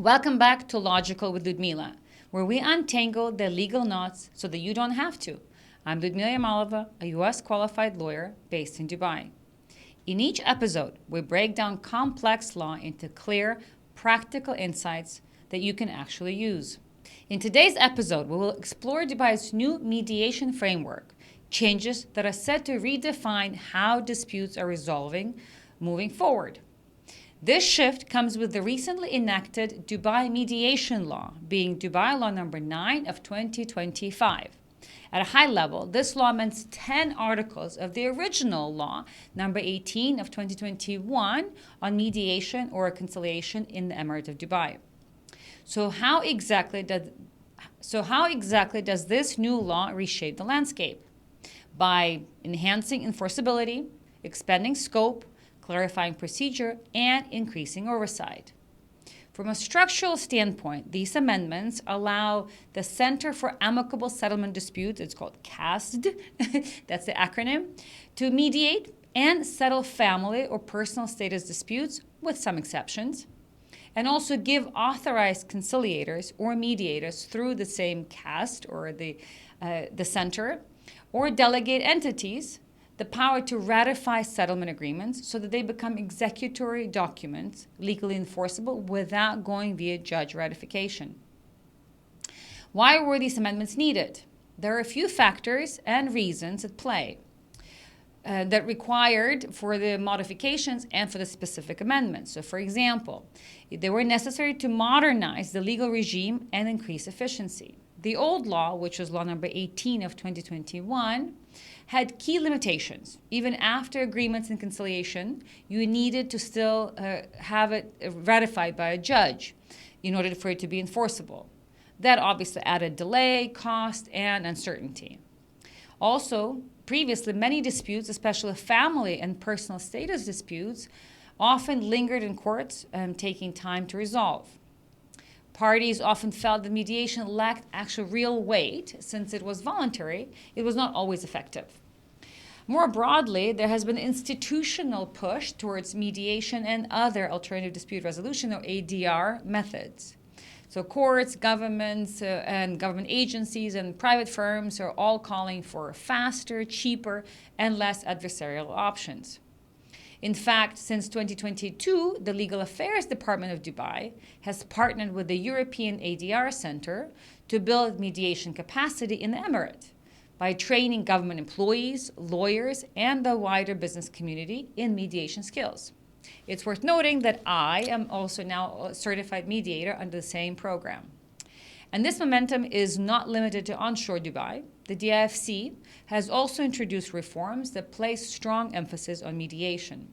Welcome back to Lawgical with Ludmila, where we untangle the legal knots so that you don't have to. I'm Ludmila Yamalova, a U.S. qualified lawyer based in Dubai. In each episode, we break down complex law into clear, practical insights that you can actually use. In today's episode, we will explore Dubai's new mediation framework, changes that are set to redefine how disputes are resolving moving forward. This shift comes with the recently enacted Dubai Mediation Law, being Dubai Law number 9 of 2025. At a high level, this law amends 10 articles of the original law, number 18 of 2021, on mediation or conciliation in the Emirate of Dubai. So how exactly does this new law reshape the landscape? By enhancing enforceability, expanding scope, clarifying procedure, and increasing oversight. From a structural standpoint, these amendments allow the Center for Amicable Settlement Disputes, it's called CASD, that's the acronym, to mediate and settle family or personal status disputes, with some exceptions, and also give authorized conciliators or mediators through the same CASD or the center, or delegate entities the power to ratify settlement agreements so that they become executory documents, legally enforceable, without going via judge ratification. Why were these amendments needed? There are a few factors and reasons at play that required for the modifications and for the specific amendments. So, for example, they were necessary to modernize the legal regime and increase efficiency. The old law, which was law number 18 of 2021, had key limitations. Even after agreements and conciliation, you needed to still have it ratified by a judge in order for it to be enforceable. That obviously added delay, cost, and uncertainty. Also, previously, many disputes, especially family and personal status disputes, often lingered in courts, taking time to resolve. Parties often felt that mediation lacked actual real weight. Since it was voluntary, it was not always effective. More broadly, there has been institutional push towards mediation and other alternative dispute resolution, or ADR, methods. So courts, governments, and government agencies and private firms are all calling for faster, cheaper, and less adversarial options. In fact, since 2022, the Legal Affairs Department of Dubai has partnered with the European ADR Center to build mediation capacity in the Emirate by training government employees, lawyers, and the wider business community in mediation skills. It's worth noting that I am also now a certified mediator under the same program. And this momentum is not limited to onshore Dubai. The DIFC has also introduced reforms that place strong emphasis on mediation.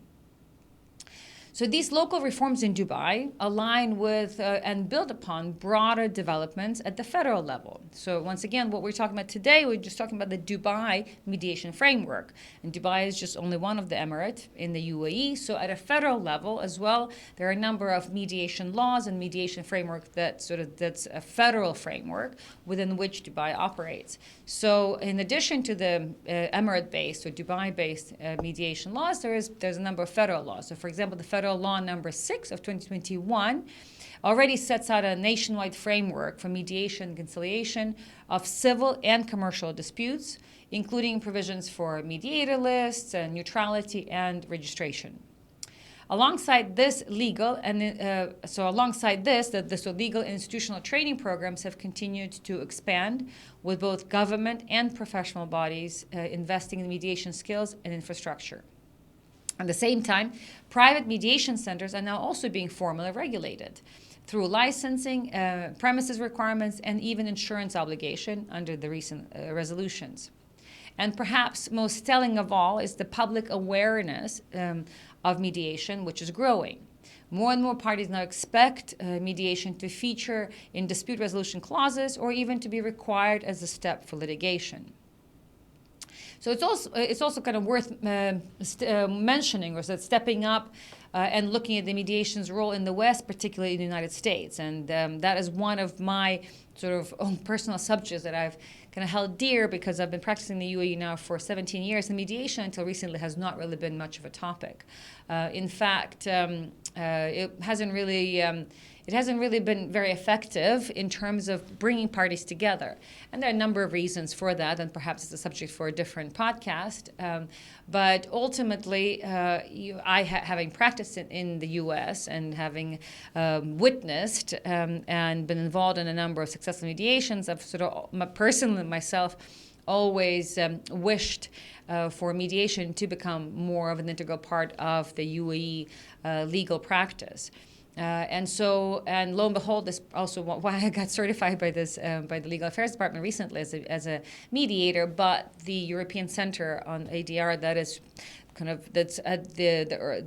So these local reforms in Dubai align with and build upon broader developments at the federal level. So once again, what we're talking about today, we're just talking about the Dubai mediation framework. And Dubai is just only one of the Emirate in the UAE. So at a federal level as well, there are a number of mediation laws and mediation framework that's a federal framework within which Dubai operates. So in addition to the Emirate-based or Dubai-based mediation laws, there's a number of federal laws. So for example, the Federal Law number 6 of 2021 already sets out a nationwide framework for mediation and conciliation of civil and commercial disputes, including provisions for mediator lists, neutrality, and registration. Alongside this, legal and legal institutional training programs have continued to expand, with both government and professional bodies investing in mediation skills and infrastructure. At the same time, private mediation centers are now also being formally regulated through licensing, premises requirements, and even insurance obligation under the recent resolutions. And perhaps most telling of all is the public awareness of mediation, which is growing. More and more parties now expect mediation to feature in dispute resolution clauses or even to be required as a step for litigation. So it's also kind of worth mentioning, or stepping up and looking at the mediation's role in the West, particularly in the United States. And that is one of my sort of own personal subjects that I've kind of held dear, because I've been practicing the UAE now for 17 years, and mediation until recently has not really been much of a topic. In fact, it hasn't really it hasn't really been very effective in terms of bringing parties together. And there are a number of reasons for that, and perhaps it's a subject for a different podcast. But ultimately, having practiced in the U.S. and having witnessed and been involved in a number of successful mediations, I've sort of personally myself always wished for mediation to become more of an integral part of the UAE legal practice. And lo and behold, this also why I got certified by the Legal Affairs Department recently as a mediator. But the European Center on ADR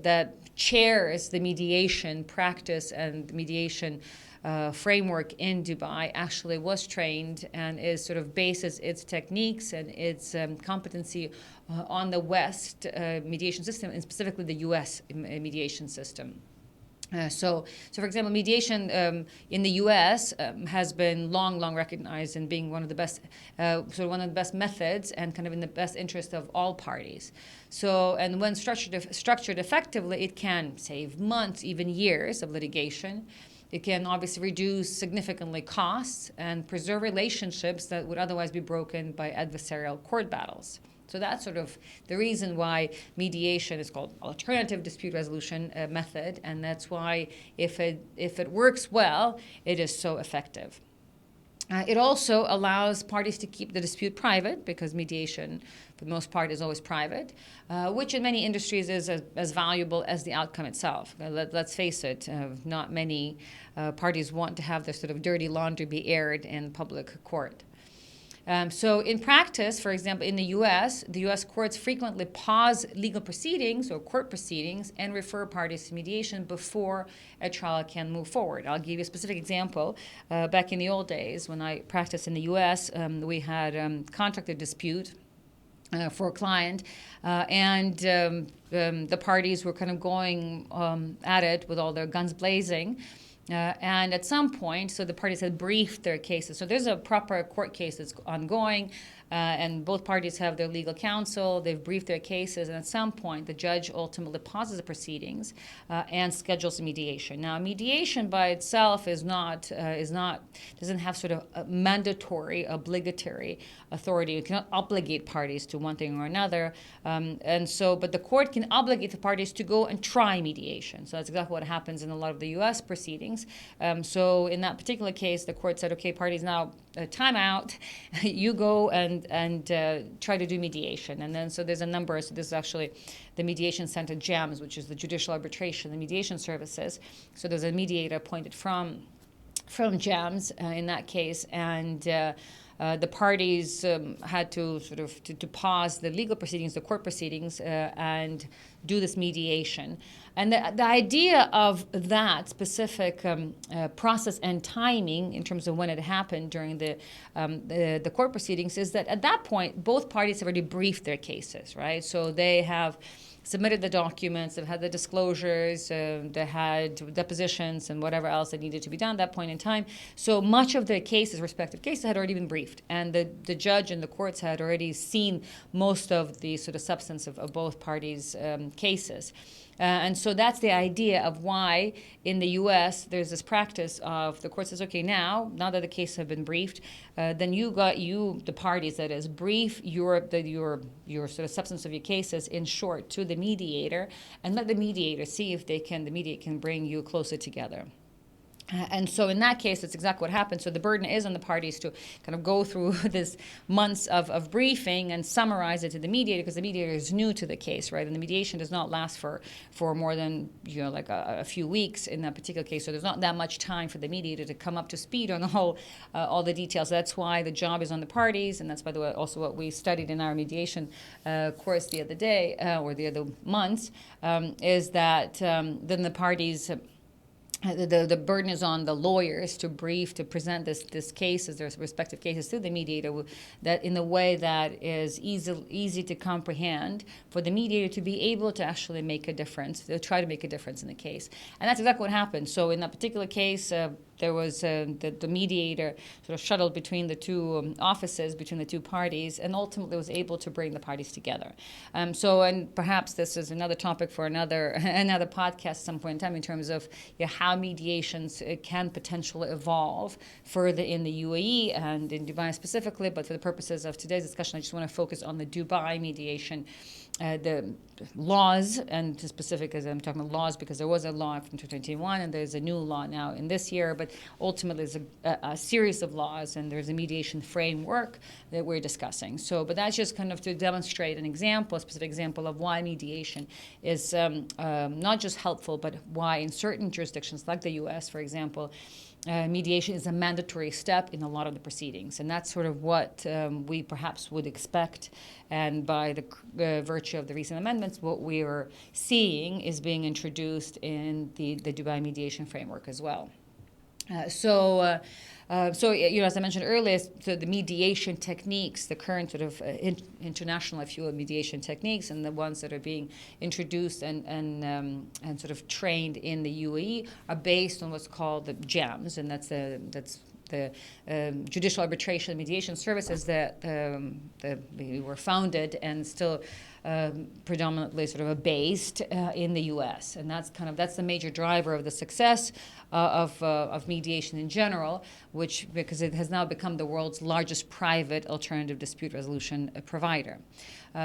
that chairs the mediation practice and mediation framework in Dubai actually was trained and is sort of bases its techniques and its competency on the West mediation system, and specifically the U.S. mediation system. So for example, mediation in the U.S. Has been long recognized in being one of the best, one of the best methods, and kind of in the best interest of all parties. So, and when structured effectively, it can save months, even years of litigation. It can obviously reduce significantly costs and preserve relationships that would otherwise be broken by adversarial court battles. So that's sort of the reason why mediation is called alternative dispute resolution method, and that's why if it works well, it is so effective. It also allows parties to keep the dispute private, because mediation, for the most part, is always private, which in many industries is as valuable as the outcome itself. Let's face it, not many parties want to have their sort of dirty laundry be aired in public court. So in practice, for example, in the U.S., the U.S. courts frequently pause legal proceedings or court proceedings and refer parties to mediation before a trial can move forward. I'll give you a specific example. Back in the old days, when I practiced in the U.S., we had contracted dispute for a client, and the parties were kind of going at it with all their guns blazing. And at some point, so the parties had briefed their cases. So there's a proper court case that's ongoing, and both parties have their legal counsel. They've briefed their cases, and at some point, the judge ultimately pauses the proceedings and schedules a mediation. Now, mediation by itself doesn't have sort of a mandatory, obligatory authority. You cannot obligate parties to one thing or another, but the court can obligate the parties to go and try mediation. So that's exactly what happens in a lot of the U.S. proceedings. So in that particular case, the court said, okay, parties, now time out. You go and try to do mediation. And then so there's a number. So this is actually the Mediation Center GEMS, which is the Judicial Arbitration and Mediation Services. So there's a mediator appointed from GEMS in that case, and the parties had to sort of to pause the legal proceedings, the court proceedings, and do this mediation. And the idea of that specific process and timing in terms of when it happened during the court proceedings is that at that point, both parties have already briefed their cases, right? So they have submitted the documents, they've had the disclosures, they had depositions and whatever else that needed to be done at that point in time. So much of the cases, respective cases, had already been briefed. And the judge and the courts had already seen most of the sort of substance of both parties' cases. And so that's the idea of why in the U.S. there's this practice of the court says, okay, now that the cases have been briefed, then the parties, that is, brief your sort of substance of your cases in short to the mediator, and let the mediator see if the mediator can bring you closer together. And so in that case, that's exactly what happened. So the burden is on the parties to kind of go through this months of briefing and summarize it to the mediator, because the mediator is new to the case, right? And the mediation does not last for more than like a few weeks in that particular case. So there's not that much time for the mediator to come up to speed on all the details. That's why the job is on the parties, and that's, by the way, also what we studied in our mediation course the other day or the other months, is that then the parties. The burden is on the lawyers to present this cases, their respective cases, to the mediator, that in a way that is easy to comprehend for the mediator to be able to actually make a difference, to try to make a difference in the case. And that's exactly what happened. So in that particular case, there was the mediator sort of shuttled between the two offices, between the two parties, and ultimately was able to bring the parties together. And perhaps this is another topic for another another podcast at some point in time in terms of how mediations can potentially evolve further in the UAE and in Dubai specifically. But for the purposes of today's discussion, I just want to focus on the Dubai mediation. The laws, and specific as I'm talking about laws because there was a law from 2021 and there's a new law now in this year, but ultimately there's a series of laws and there's a mediation framework that we're discussing. But that's just kind of to demonstrate a specific example of why mediation is not just helpful, but why in certain jurisdictions like the US, for example, mediation is a mandatory step in a lot of the proceedings. And that's sort of what we perhaps would expect. And by the virtue of the recent amendments, what we are seeing is being introduced in the Dubai mediation framework as well. As I mentioned earlier, so the mediation techniques, the current sort of international, if you will, mediation techniques, and the ones that are being introduced and sort of trained in the UAE are based on what's called the GEMS, and that's the Judicial Arbitration and Mediation Services that were founded and still predominantly sort of based in the U.S. And that's the major driver of the success of mediation in general, because it has now become the world's largest private alternative dispute resolution provider.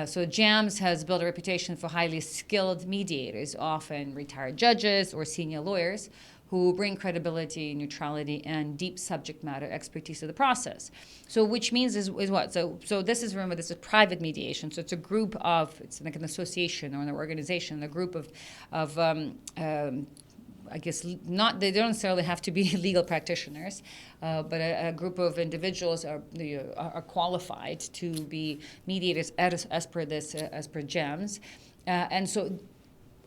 So JAMS has built a reputation for highly skilled mediators, often retired judges or senior lawyers, who bring credibility, neutrality, and deep subject matter expertise to the process. So which means is what? So this is, remember, this is private mediation. So it's a group of, it's like an association or an organization, a group of I guess they don't necessarily have to be legal practitioners, but a group of individuals are qualified to be mediators as per GEMS. And so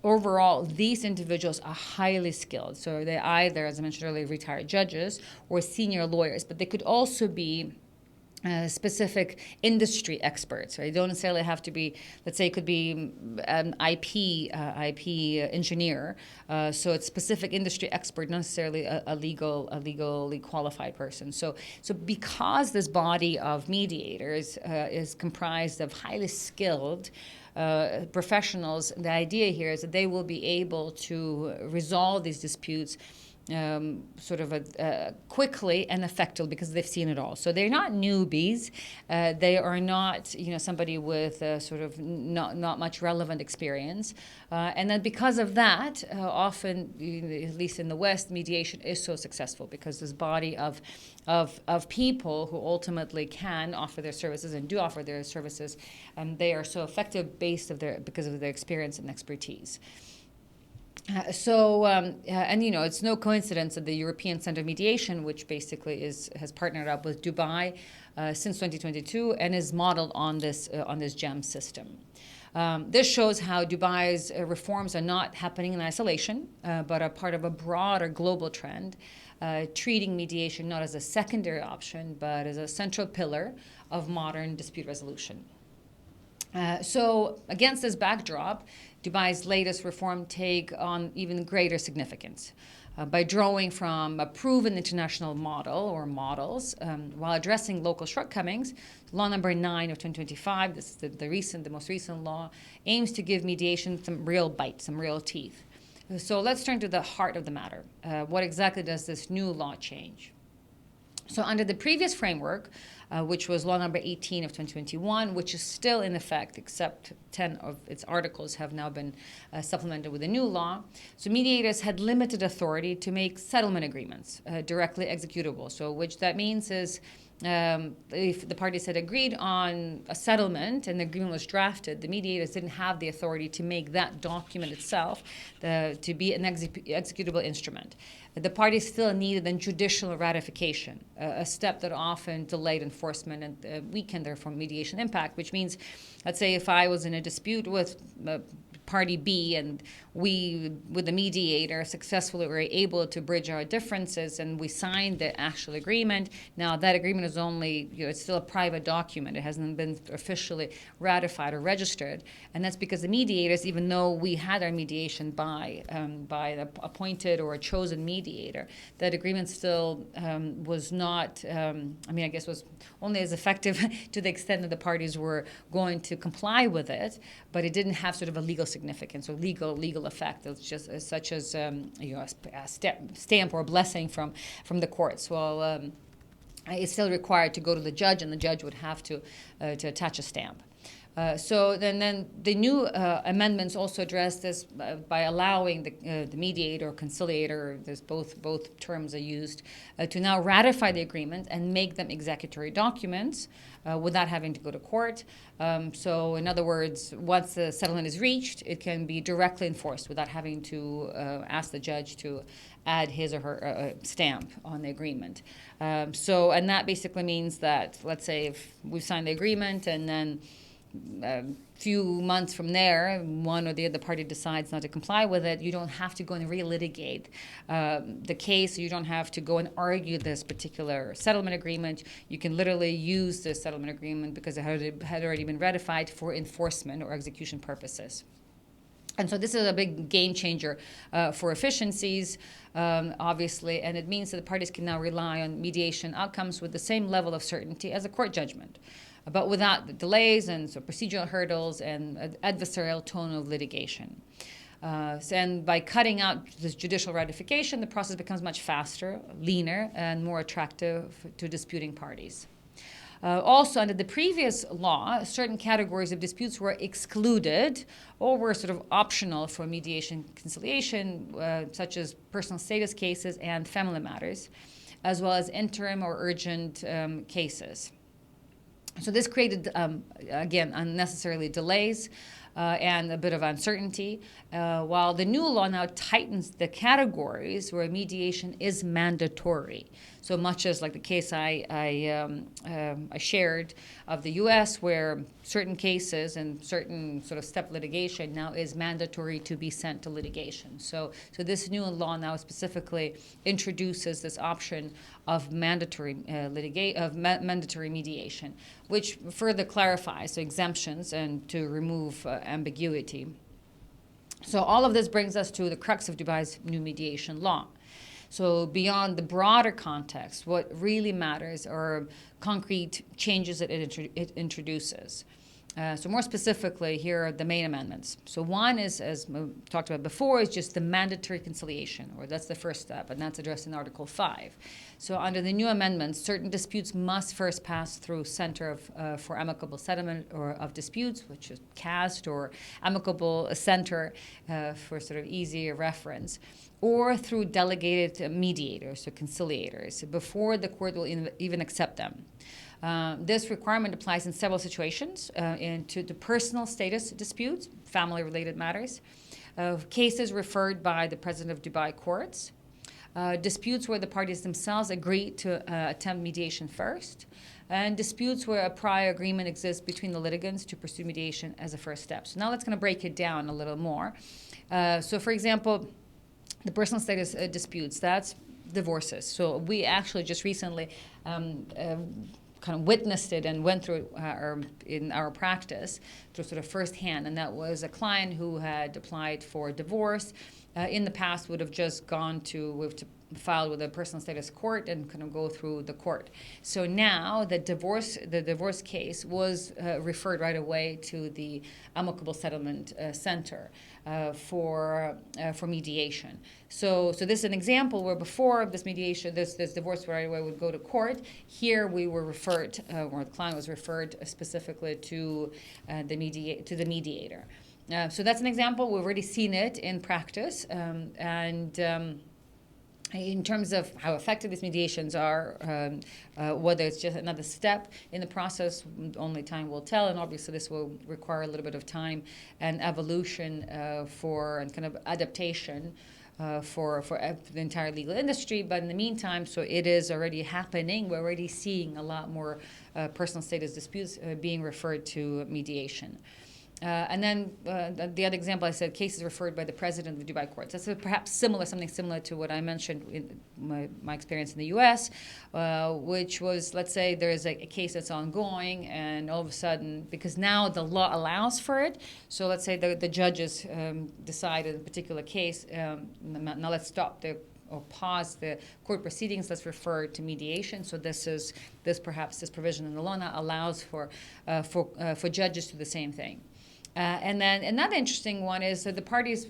overall, these individuals are highly skilled. So they either, as I mentioned earlier, retired judges or senior lawyers, but they could also be specific industry experts, right? They don't necessarily have to be, let's say it could be an IP engineer. So it's specific industry expert, not necessarily a legally qualified person. So because this body of mediators is comprised of highly skilled professionals, the idea here is that they will be able to resolve these disputes quickly and effectively because they've seen it all. So they're not newbies. They are not, somebody with sort of not much relevant experience. And then because of that, often, at least in the West, mediation is so successful because this body of people who ultimately can offer their services and do offer their services, they are so effective because of their experience and expertise. It's no coincidence that the European Center of Mediation, which basically has partnered up with Dubai since 2022 and is modeled on this GEMS system. This shows how Dubai's reforms are not happening in isolation, but are part of a broader global trend, treating mediation not as a secondary option, but as a central pillar of modern dispute resolution. So against this backdrop, Dubai's latest reform take on even greater significance by drawing from a proven international model or models while addressing local shortcomings. Law number 9 of 2025, this is the most recent law, aims to give mediation some real bite, some real teeth. So let's turn to the heart of the matter. What exactly does this new law change? So under the previous framework, which was law number 18 of 2021, which is still in effect, except 10 of its articles have now been supplemented with a new law. So mediators had limited authority to make settlement agreements directly executable. So which that means is if the parties had agreed on a settlement and the agreement was drafted, the mediators didn't have the authority to make that document itself to be an executable instrument. The parties still needed a judicial ratification, a step that often delayed enforcement and weakened, therefore, mediation impact, which means, let's say if I was in a dispute with party B, and we, with the mediator, successfully were able to bridge our differences, and we signed the actual agreement. Now, that agreement is only, it's still a private document. It hasn't been officially ratified or registered, and that's because the mediators, even though we had our mediation by an appointed or a chosen mediator, that agreement still was not, I guess was only as effective to the extent that the parties were going to comply with it, but it didn't have sort of a legal significance or legal effect. It's just such as a stamp or a blessing from the courts. Well, it's still required to go to the judge, and the judge would have to attach a stamp. So then the new amendments also address this by allowing the mediator or conciliator, there's both terms are used, to now ratify the agreement and make them executory documents without having to go to court. So in other words, once the settlement is reached, it can be directly enforced without having to ask the judge to add his or her stamp on the agreement. And that basically means that, let's say if we've signed the agreement and then a few months from there, one or the other party decides not to comply with it, you don't have to go and relitigate the case. You don't have to go and argue this particular settlement agreement. You can literally use the settlement agreement because it had already been ratified for enforcement or execution purposes. And so this is a big game changer for efficiencies, obviously, and it means that the parties can now rely on mediation outcomes with the same level of certainty as a court judgment, but without the delays and so procedural hurdles and adversarial tone of litigation. And by cutting out this judicial ratification, the process becomes much faster, leaner, and more attractive to disputing parties. Also, under the previous law, certain categories of disputes were excluded or were sort of optional for mediation conciliation, such as personal status cases and family matters, as well as interim or urgent cases. So this created, again, unnecessarily delays and a bit of uncertainty, while the new law now tightens the categories where mediation is mandatory. So much as like the case I shared of the U.S., where certain cases and certain sort of step litigation now is mandatory to be sent to litigation. So this new law now specifically introduces this option of mandatory mandatory mediation, which further clarifies the exemptions and to remove ambiguity. So all of this brings us to the crux of Dubai's new mediation law. So beyond the broader context, what really matters are concrete changes that it introduces. So more specifically, here are the main amendments. So one is, as we talked about before, is just the mandatory conciliation, or that's the first step, and that's addressed in Article 5. So under the new amendments, certain disputes must first pass through Center for Amicable Settlement or of Disputes, which is CAST, or Amicable Center for sort of easier reference, or through delegated mediators or conciliators before the court will even accept them. This requirement applies in several situations, to the personal status disputes, family-related matters, cases referred by the President of Dubai courts, disputes where the parties themselves agree to attempt mediation first, and disputes where a prior agreement exists between the litigants to pursue mediation as a first step. So now let's kind of break it down a little more. So for example, the personal status disputes, that's divorces. So we actually just recently kind of witnessed it and went through it in our practice through sort of firsthand. And that was a client who had applied for divorce. In the past would have just gone to filed with a personal status court and kind of go through the court. So now the divorce case was referred right away to the Amicable Settlement Center for mediation. So this is an example where before this mediation, this divorce right away would go to court. Here we were referred, or the client was referred specifically to the mediator. So that's an example. We've already seen it in practice, in terms of how effective these mediations are, whether it's just another step in the process, only time will tell. And obviously this will require a little bit of time and evolution and kind of adaptation for the entire legal industry. But in the meantime, so it is already happening. We're already seeing a lot more personal status disputes being referred to mediation. And then the other example I said, cases referred by the president of the Dubai courts. That's perhaps something similar to what I mentioned in my experience in the U.S., which was, let's say there's a case that's ongoing, and all of a sudden, because now the law allows for it, so let's say the judges decide in a particular case, now let's stop or pause the court proceedings, let's refer to mediation. So this provision in the law now allows for judges to do the same thing. And then another interesting one is that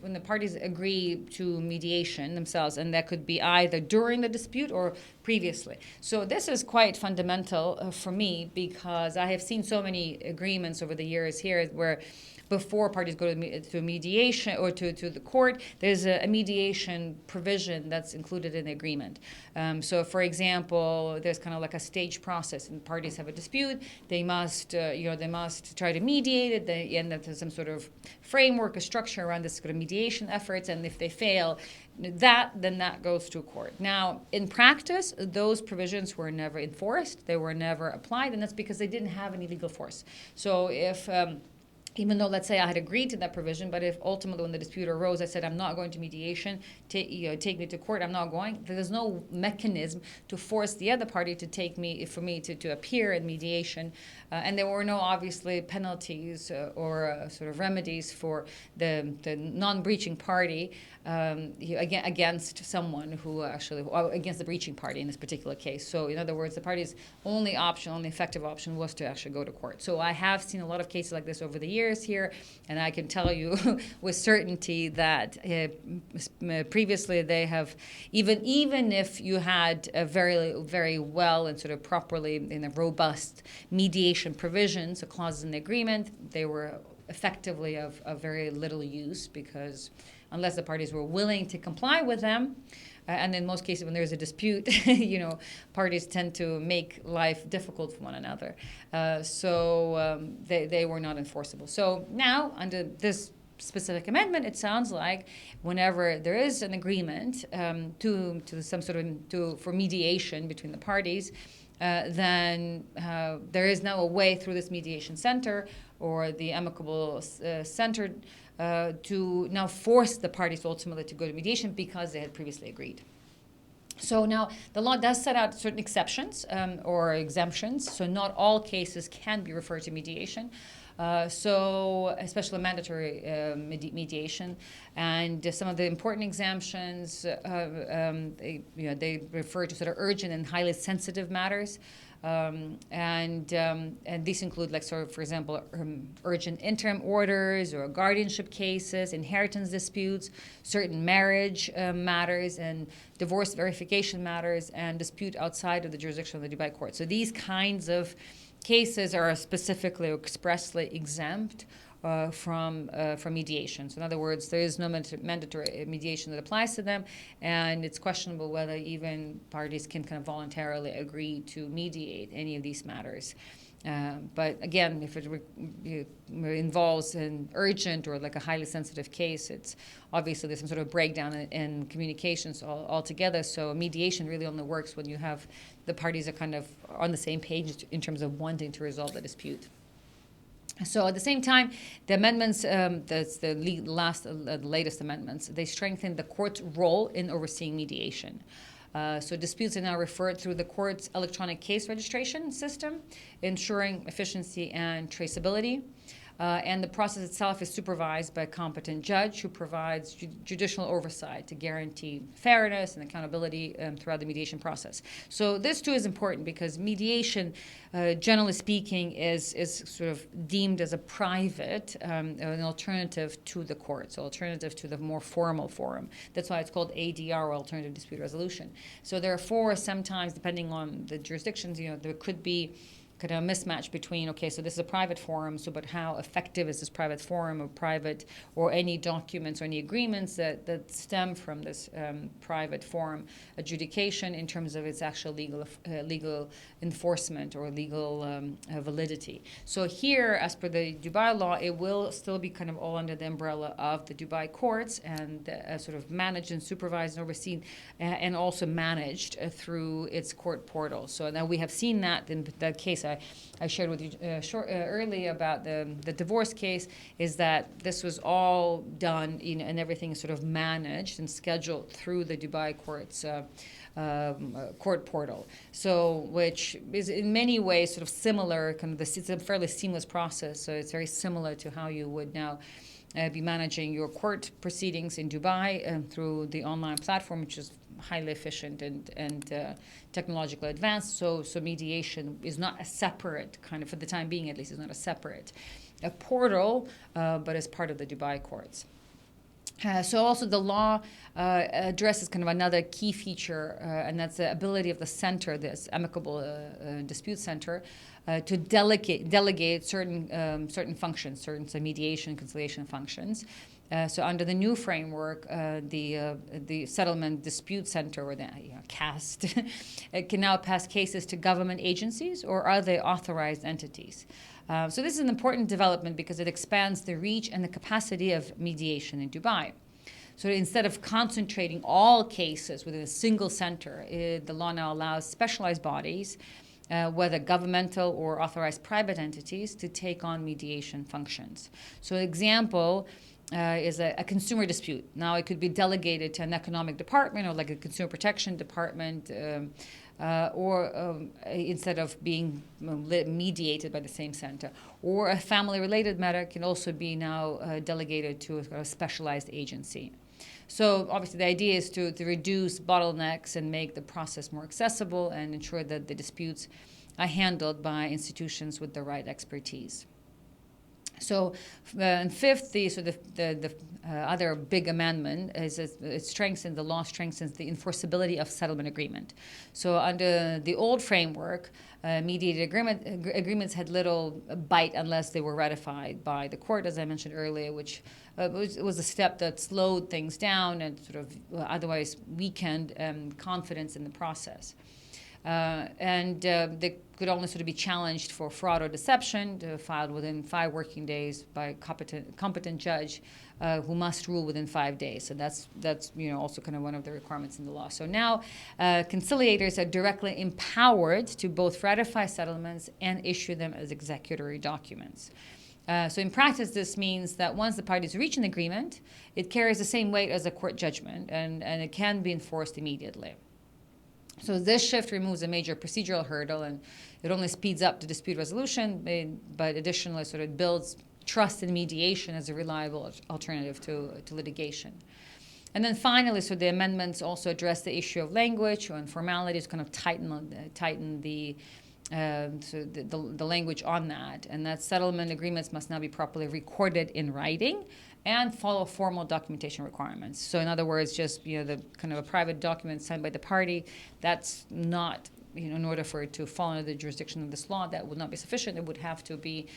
when the parties agree to mediation themselves, and that could be either during the dispute or previously. So this is quite fundamental for me, because I have seen so many agreements over the years here where before parties go to mediation or to the court, there's a mediation provision that's included in the agreement. So, for example, there's kind of like a stage process, and parties have a dispute. They must try to mediate it. They end up with some sort of framework, a structure around this sort of mediation efforts, and if they fail, then that goes to court. Now, in practice, those provisions were never enforced. They were never applied, and that's because they didn't have any legal force. So if even though, let's say, I had agreed to that provision, but if ultimately when the dispute arose, I said, I'm not going to mediation, take me to court, I'm not going, there's no mechanism to force the other party to for me to appear in mediation. And there were no, obviously, penalties or sort of remedies for the non-breaching party against someone who against the breaching party in this particular case. So, in other words, the party's only effective option was to actually go to court. So I have seen a lot of cases like this over the years here, and I can tell you with certainty that previously they have, even if you had a very, very well and sort of properly in a robust mediation provisions, a clauses in the agreement, they were effectively of very little use, because unless the parties were willing to comply with them, and in most cases when there's a dispute, parties tend to make life difficult for one another. So they were not enforceable. So now, under this specific amendment, it sounds like whenever there is an agreement for mediation between the parties, then there is now a way through this mediation center or the amicable center to now force the parties ultimately to go to mediation because they had previously agreed. So now the law does set out certain exceptions or exemptions. So not all cases can be referred to mediation. So especially mandatory mediation, and some of the important exemptions, they refer to sort of urgent and highly sensitive matters. And these include, like, sort of, for example, urgent interim orders or guardianship cases, inheritance disputes, certain marriage matters, and divorce verification matters, and dispute outside of the jurisdiction of the Dubai court. So these kinds of cases are specifically or expressly exempt from mediation. So in other words, there is no mandatory mediation that applies to them, and it's questionable whether even parties can kind of voluntarily agree to mediate any of these matters. But again, if it involves an urgent or like a highly sensitive case, it's obviously there's some sort of breakdown in communications altogether. So mediation really only works when you have the parties are kind of on the same page in terms of wanting to resolve the dispute. So at the same time, the amendments, that's the latest amendments, they strengthen the court's role in overseeing mediation. So disputes are now referred through the court's electronic case registration system, ensuring efficiency and traceability. And the process itself is supervised by a competent judge who provides judicial oversight to guarantee fairness and accountability throughout the mediation process. So this too is important because mediation, generally speaking, is sort of deemed as a private, an alternative to the court, so alternative to the more formal forum. That's why it's called ADR, or alternative dispute resolution. So therefore, sometimes, depending on the jurisdictions, there could be kind of a mismatch between, okay, so this is a private forum, but how effective is this private forum or any documents or any agreements that stem from this private forum adjudication in terms of its actual legal enforcement or legal validity. So here, as per the Dubai law, it will still be kind of all under the umbrella of the Dubai courts and sort of managed and supervised and overseen and also managed through its court portal. So now we have seen that in the case I shared with you earlier about the divorce case, is that this was all done, and everything is sort of managed and scheduled through the Dubai courts. Court portal, so which is in many ways sort of similar, it's a fairly seamless process, so it's very similar to how you would now be managing your court proceedings in Dubai through the online platform, which is highly efficient and technologically advanced. So mediation is not a separate, for the time being at least, is not a portal, but as part of the Dubai courts. So also the law addresses another key feature, and that's the ability of the center, this amicable dispute center, to delegate certain functions, certain mediation, conciliation functions. So under the new framework, the settlement dispute center, or the CAST, it can now pass cases to government agencies or other authorized entities. So this is an important development because it expands the reach and the capacity of mediation in Dubai. So instead of concentrating all cases within a single center, the law now allows specialized bodies, whether governmental or authorized private entities, to take on mediation functions. So an example is a consumer dispute. Now it could be delegated to an economic department or like a consumer protection department, or instead of being mediated by the same center. Or a family-related matter can also be now delegated to a specialized agency. So obviously the idea is to reduce bottlenecks and make the process more accessible and ensure that the disputes are handled by institutions with the right expertise. So, and fifth, the other big amendment is the law strengthens the enforceability of settlement agreement. So under the old framework, mediated agreements had little bite unless they were ratified by the court, as I mentioned earlier, which was a step that slowed things down and sort of otherwise weakened confidence in the process. They could only sort of be challenged for fraud or deception, filed within 5 working days by a competent judge who must rule within 5 days. So that's also one of the requirements in the law. So now conciliators are directly empowered to both ratify settlements and issue them as executory documents. So in practice, this means that once the parties reach an agreement, it carries the same weight as a court judgment, and it can be enforced immediately. So this shift removes a major procedural hurdle, and it only speeds up the dispute resolution, but additionally sort of builds trust in mediation as a reliable alternative to litigation. And then finally, so the amendments also address the issue of language and formalities, tighten the language on that, and that settlement agreements must now be properly recorded in writing and follow formal documentation requirements. So in other words, just the a private document signed by the party, that's not, in order for it to fall under the jurisdiction of this law, that would not be sufficient. It would have to be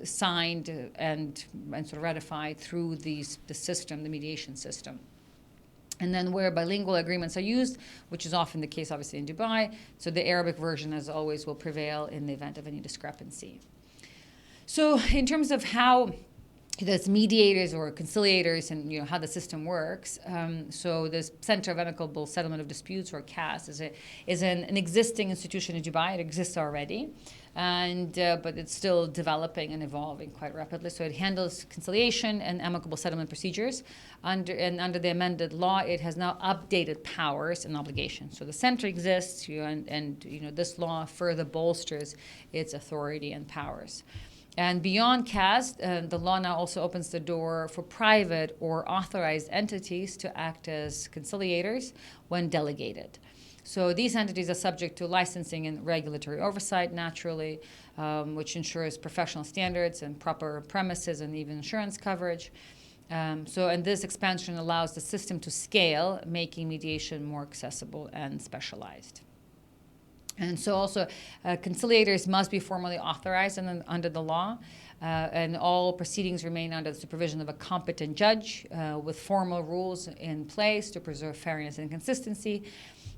signed and sort of ratified through the system, the mediation system. And then where bilingual agreements are used, which is often the case obviously in Dubai, so the Arabic version, as always, will prevail in the event of any discrepancy. So in terms of how there's mediators or conciliators and how the system works. So this Center of Amicable Settlement of Disputes, or CAS, is an existing institution in Dubai. It exists already, and but it's still developing and evolving quite rapidly. So it handles conciliation and amicable settlement procedures. Under the amended law, it has now updated powers and obligations. So the center exists, and this law further bolsters its authority and powers. And beyond CAS, the law now also opens the door for private or authorized entities to act as conciliators when delegated. So these entities are subject to licensing and regulatory oversight, naturally, which ensures professional standards and proper premises and even insurance coverage. And this expansion allows the system to scale, making mediation more accessible and specialized. And so also, conciliators must be formally authorized under the law, and all proceedings remain under the supervision of a competent judge with formal rules in place to preserve fairness and consistency.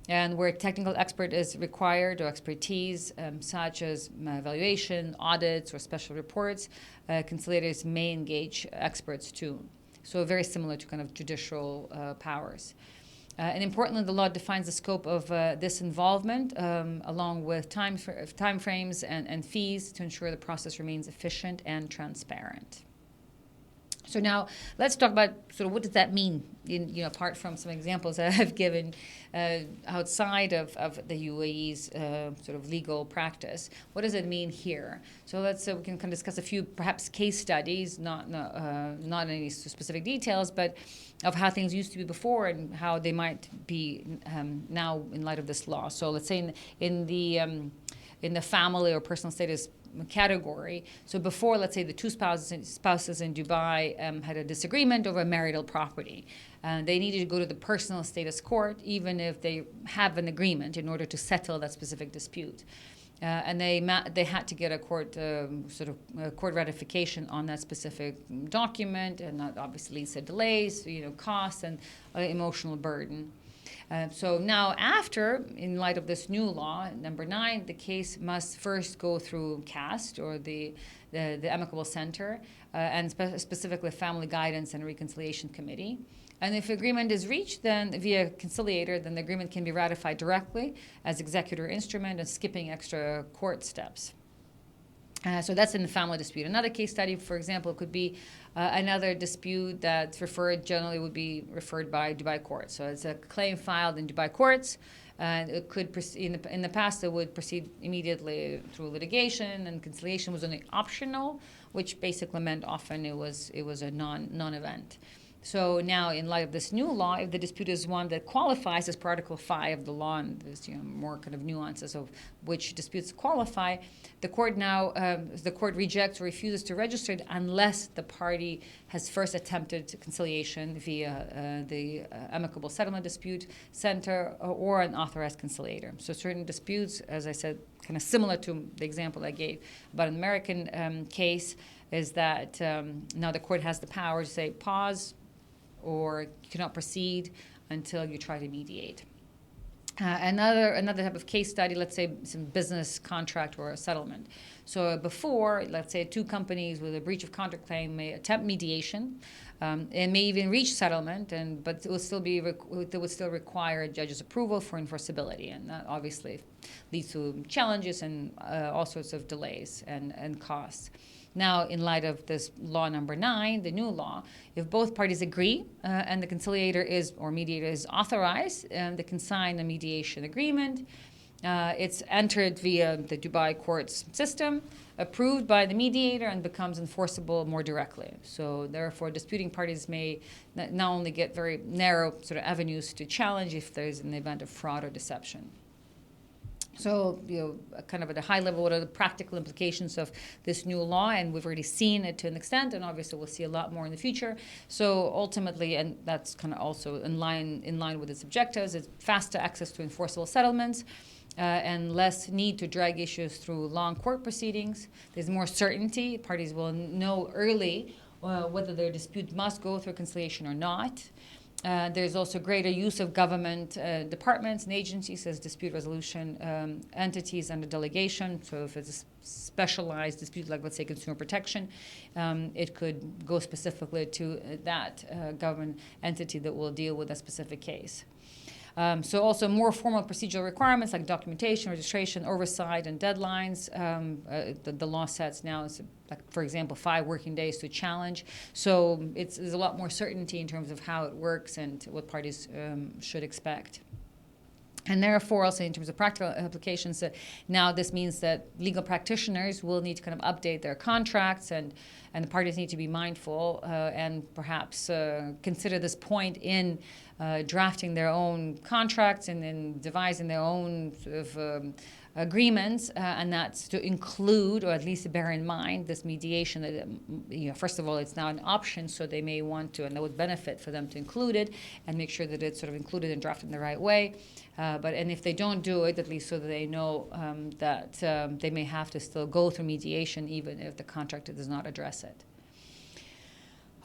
And where technical expert is required or expertise, such as evaluation, audits, or special reports, conciliators may engage experts too. So very similar to judicial powers. And importantly, the law defines the scope of this involvement, along with time frames and fees to ensure the process remains efficient and transparent. So now let's talk about sort of what does that mean, apart from some examples that I've given outside of the UAE's sort of legal practice. What does it mean here? So we can kind of discuss a few perhaps case studies, not any specific details, but of how things used to be before and how they might be now in light of this law. So let's say in the family or personal status category. So before, let's say the two spouses in Dubai had a disagreement over marital property. They needed to go to the personal status court, even if they have an agreement, in order to settle that specific dispute. And they had to get a court court ratification on that specific document, and that obviously leads to delays, costs and emotional burden. So now in light of this new law, number 9, the case must first go through CAST, or the Amicable Center, and specifically Family Guidance and Reconciliation Committee. And if agreement is reached, then via conciliator, then the agreement can be ratified directly as executor instrument and skipping extra court steps. So that's in the family dispute. Another case study, for example, could be another dispute that's generally would be referred by Dubai courts. So it's a claim filed in Dubai courts, and it could proceed, in the past it would proceed immediately through litigation, and conciliation was only optional, which basically meant often it was a non-event. So now, in light of this new law, if the dispute is one that qualifies as per Article 5 of the law, and there's more kind of nuances of which disputes qualify, the court rejects or refuses to register it unless the party has first attempted conciliation via the Amicable Settlement Dispute Center or an authorized conciliator. So certain disputes, as I said, kind of similar to the example I gave about an American case, is that now the court has the power to say pause, or you cannot proceed until you try to mediate. Another type of case study, let's say some business contract or a settlement. So before, let's say two companies with a breach of contract claim may attempt mediation and may even reach settlement, but it would still require a judge's approval for enforceability, and that obviously leads to challenges and all sorts of delays and costs. Now, in light of this law number 9, the new law, if both parties agree and the conciliator or mediator is authorized, they can sign a mediation agreement. It's entered via the Dubai courts system, approved by the mediator, and becomes enforceable more directly. So therefore, disputing parties may not only get very narrow sort of avenues to challenge if there's an event of fraud or deception. So, kind of at a high level, what are the practical implications of this new law? And we've already seen it to an extent, and obviously we'll see a lot more in the future. So ultimately, and that's kind of also in line with its objectives, it's faster access to enforceable settlements, and less need to drag issues through long court proceedings. There's more certainty. Parties will know early whether their dispute must go through conciliation or not. There's also greater use of government departments and agencies as dispute resolution entities under delegation. So if it's a specialized dispute, like let's say consumer protection, it could go specifically to that government entity that will deal with a specific case. So also more formal procedural requirements like documentation, registration, oversight, and deadlines. The law sets now, like, for example, 5 working days to challenge. So there's a lot more certainty in terms of how it works and what parties should expect. And therefore, also in terms of practical applications, now this means that legal practitioners will need to kind of update their contracts, and the parties need to be mindful and perhaps consider this point in drafting their own contracts and then devising their own sort of agreements, and that's to include, or at least to bear in mind, this mediation that, first of all, it's now an option, so they may want to, and that would benefit for them to include it and make sure that it's sort of included and drafted in the right way. And if they don't do it, at least so that they know that they may have to still go through mediation even if the contract does not address it.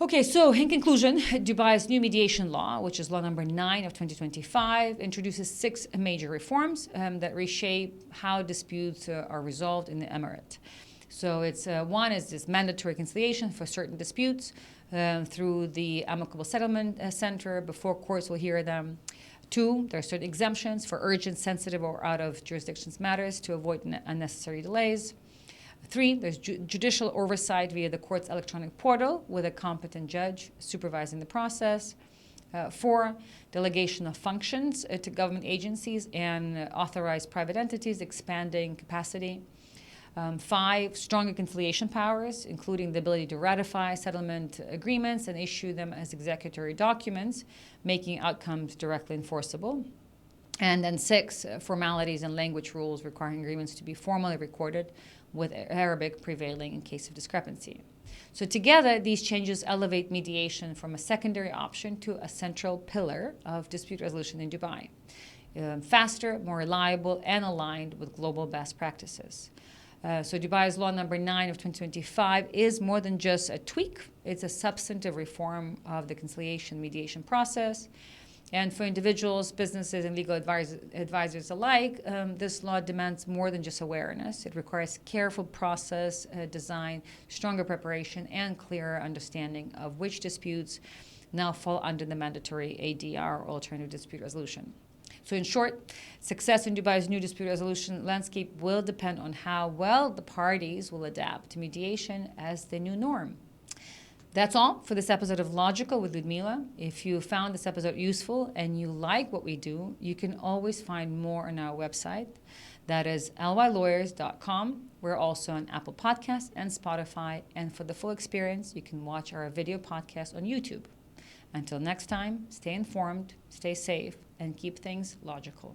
Okay, so in conclusion, Dubai's new mediation law, which is law number 9 of 2025, introduces 6 major reforms that reshape how disputes are resolved in the Emirate. So it's one is this mandatory conciliation for certain disputes through the Amicable Settlement Center before courts will hear them. 2, there are certain exemptions for urgent, sensitive, or out of jurisdictions matters to avoid unnecessary delays. 3, there's judicial oversight via the court's electronic portal with a competent judge supervising the process. 4, delegation of functions to government agencies and authorized private entities, expanding capacity. 5, stronger conciliation powers, including the ability to ratify settlement agreements and issue them as executory documents, making outcomes directly enforceable. And then 6, formalities and language rules requiring agreements to be formally recorded with Arabic prevailing in case of discrepancy. So together, these changes elevate mediation from a secondary option to a central pillar of dispute resolution in Dubai. Faster, more reliable, and aligned with global best practices. So Dubai's Law Number 9 of 2025 is more than just a tweak. It's a substantive reform of the conciliation mediation process. And for individuals, businesses, and legal advisors alike, this law demands more than just awareness. It requires careful process design, stronger preparation, and clearer understanding of which disputes now fall under the mandatory ADR, or alternative dispute resolution. So in short, success in Dubai's new dispute resolution landscape will depend on how well the parties will adapt to mediation as the new norm. That's all for this episode of Lawgical with Ludmila. If you found this episode useful and you like what we do, you can always find more on our website. That is lylawyers.com. We're also on Apple Podcasts and Spotify. And for the full experience, you can watch our video podcast on YouTube. Until next time, stay informed, stay safe, and keep things logical.